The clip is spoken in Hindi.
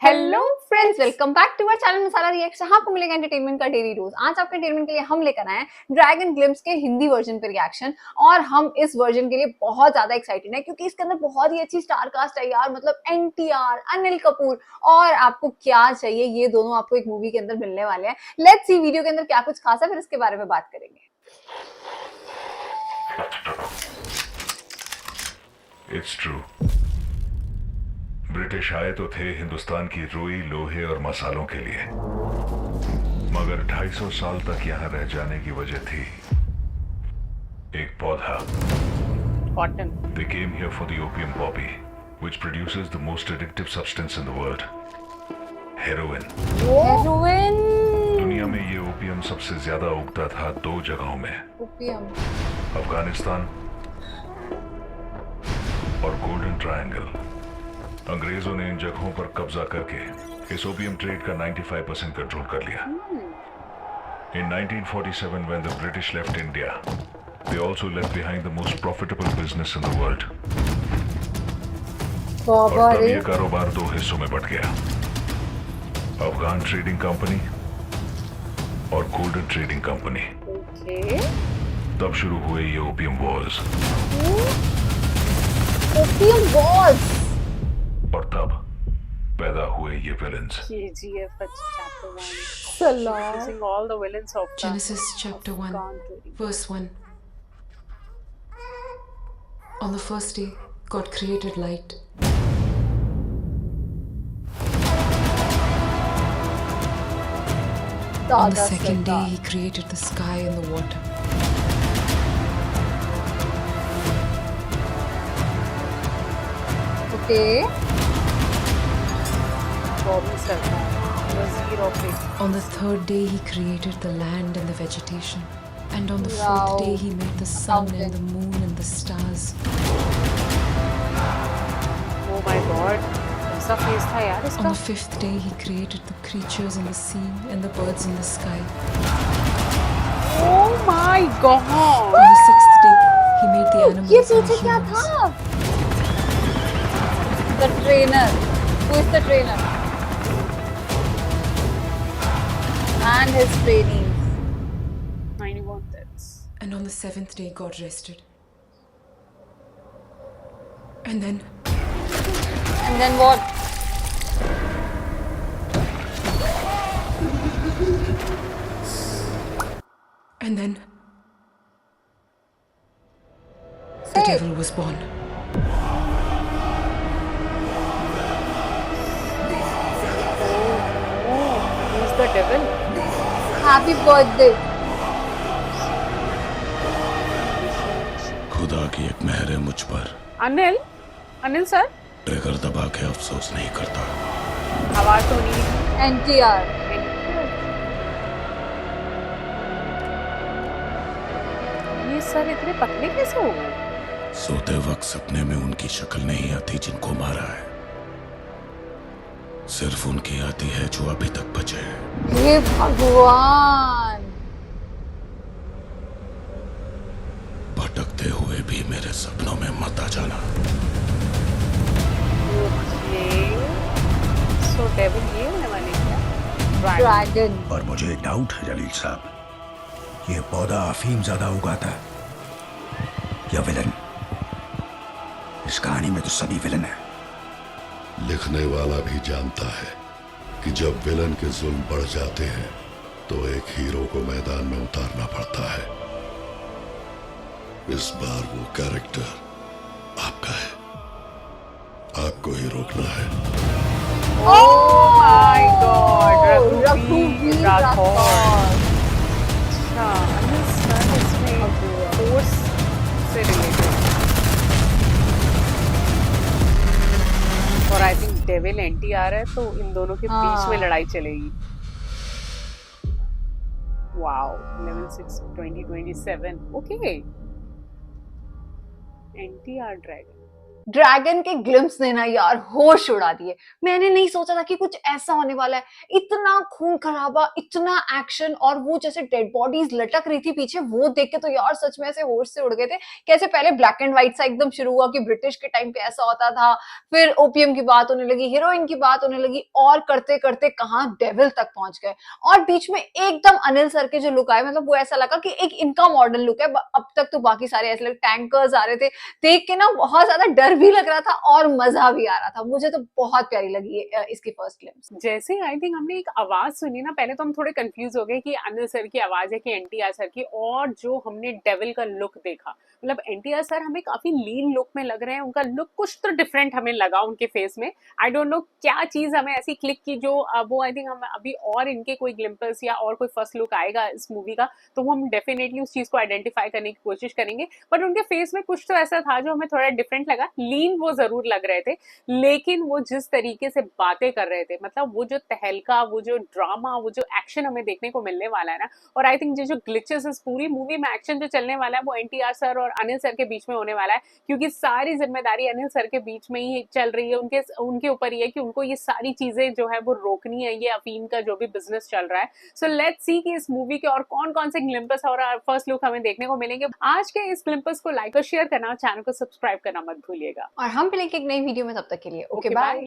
Hello friends, welcome back to our channel Masala Reaction. आपको मिलेगा एंटरटेनमेंट का डेली डोज। आज आपके एंटरटेनमेंट के लिए हम लेकर आए हैं ड्रैगन ग्लिम्स के हिंदी वर्जन पे रिएक्शन। और हम इस वर्जन के लिए बहुत ज्यादा एक्साइटेड हैं क्योंकि इसके अंदर बहुत ही अच्छी स्टार कास्ट है यार। मतलब एनटीआर, अनिल कपूर और आपको क्या चाहिए, ये दोनों आपको एक मूवी के अंदर मिलने वाले हैं। लेट्स सी वीडियो के अंदर क्या कुछ खास है, फिर इसके बारे में बात करेंगे। It's true. ब्रिटिश आए तो थे हिंदुस्तान की रुई, लोहे और मसालों के लिए, मगर 250 साल तक यहाँ रह जाने की वजह थी एक पौधा। Cotton. They came here for the opium poppy, which produces the most addictive substance in the world, heroin. Heroin. दुनिया में ये ओपियम सबसे ज्यादा उगता था 2 जगहों में, ओपियम। अफगानिस्तान और गोल्डन ट्रायंगल। अंग्रेजों ने इन जगहों पर कब्जा करके इस ओपियम ट्रेड का 95% कंट्रोल कर लिया। In 1947, when the British left India, they also left behind the most profitable business in the world. और तब ये कारोबार 2 हिस्सों में बट गया, अफगान ट्रेडिंग कंपनी और गोल्डन ट्रेडिंग कंपनी। Okay. तब शुरू हुए ये ओपियम वॉर्स, ओपियम वॉर्स। और तब पैदा हुए ये विलेंस। KGF chapter 1. सलाम। Using all the villains of the Genesis chapter 1, verse 1. On the first day, God created light. On the second day, He created the sky and the water. Okay. Bobby Sarkar, Wazir of it. On the third day, He created the land and the vegetation. And on the Wow. fourth day, He made the sun Something. and the moon and the stars. Oh my God. ऐसा फेस था यार On इसका. the fifth day, He created the creatures in the sea and the birds in the sky. Oh my God. On the sixth day, He made the ये animals and पीछे the क्या humans. था? The trainer. Who is the trainer? And his trainees. 91 deaths. And on the seventh day, God rested. And then And then what? And then the Say. devil was born. Oh, who's the devil? Happy birthday. खुदा की एक मेहर है मुझ पर, अनिल सर. ट्रिगर दबा के अफसोस नहीं करता। आवाज तो नहीं. NTR. ये सर इतने पतले कैसे हो गए? सोते वक्त सपने में उनकी शक्ल नहीं आती जिनको मारा है, सिर्फ उनकी आती है जो अभी तक बचे हैं। हे भगवान। भटकते हुए भी मेरे सपनों में मत आ जाना। Okay. So devil ये होने वाली क्या? ड्रैगन। और मुझे एक डाउट है जलील साहब, ये पौधा अफीम ज्यादा उगाता है या विलन? इस कहानी में तो सभी विलन है। लिखने वाला भी जानता है कि जब विलन के जुल्म बढ़ जाते हैं तो एक हीरो को मैदान में उतारना पड़ता है। इस बार वो कैरेक्टर आपका है, आपको ही रोकना है। Oh my God. Raghuveer रघुवीर Rathore. राठौर। अच्छा, अनिल सर इसमें फोर्स से रिलेटेड. और आई थिंक डेविल एनटीआर है तो इन दोनों के बीच में लड़ाई चलेगी. Wow, level 6 2027. Okay. NTR dragon. Dragon के ग्लिम्स ने ना यार होश उड़ा दिए। मैंने नहीं सोचा था कि कुछ ऐसा होने वाला है। इतना खून खराबा, इतना एक्शन, और वो जैसे डेड बॉडीज लटक रही थी पीछे, वो देख के तो यार सच में ऐसे होश से उड़ गए थे। कैसे पहले ब्लैक एंड व्हाइट सा एकदम शुरू हुआ कि ब्रिटिश के टाइम पे ऐसा होता था, फिर ओपीएम की बात होने लगी, हीरोइन की बात होने लगी, और करते करते कहां डेविल तक पहुंच गए। और बीच में एकदम अनिल सर के जो लुक आए, मतलब वो ऐसा लगा कि एक इनका मॉडर्न लुक है। अब तक तो बाकी सारे ऐसे टैंकर्स आ रहे थे, देख के ना बहुत ज्यादा डर भी लग रहा था और मजा भी आ रहा था। मुझे तो बहुत प्यारी लगी इसकी फर्स्ट ग्लिम्स। जैसे ही आई थिंक हमने एक आवाज सुनी ना, पहले तो हम थोड़े कंफ्यूज हो गए कि अनिल सर की आवाज है कि एनटीआर सर की, और जो हमने डेविल का लुक देखा, मतलब एनटीआर सर हमें काफी लीन लुक में लग रहे हैं। उनका लुक कुछ तो डिफरेंट हमें लगा उनके फेस में। आई डोंट नो क्या चीज हमें ऐसी क्लिक की जो वो आई थिंक हम अभी और इनके कोई ग्लिम्पल्स या और कोई फर्स्ट लुक आएगा इस मूवी का तो वो हम डेफिनेटली उस चीज को आइडेंटिफाई करने की कोशिश करेंगे। बट उनके फेस में कुछ तो ऐसा था जो हमें थोड़ा डिफरेंट लगा। लीन वो जरूर लग रहे थे, लेकिन वो जिस तरीके से बातें कर रहे थे, मतलब वो जो तहलका, वो जो ड्रामा, वो जो एक्शन हमें देखने को मिलने वाला है ना, और आई थिंक जो ग्लिचेस इस पूरी मूवी में एक्शन जो चलने वाला है वो एनटीआर सर और अनिल सर के बीच में होने वाला है, क्योंकि सारी जिम्मेदारी अनिल सर के बीच में ही चल रही है। उनके ऊपर ही है कि उनको ये सारी चीजें जो है वो रोकनी है, ये अफीम का जो भी बिजनेस चल रहा है। सो लेट्स सी कि इस मूवी के और कौन कौन से ग्लिम्पस और फर्स्ट लुक हमें देखने को मिलेंगे। आज के इस ग्लिम्पस को लाइक और शेयर करना, चैनल को सब्सक्राइब करना मत भूलिएगा। और हम मिलेंगे एक नई वीडियो में, तब तक के लिए ओके Okay, बाय। bye.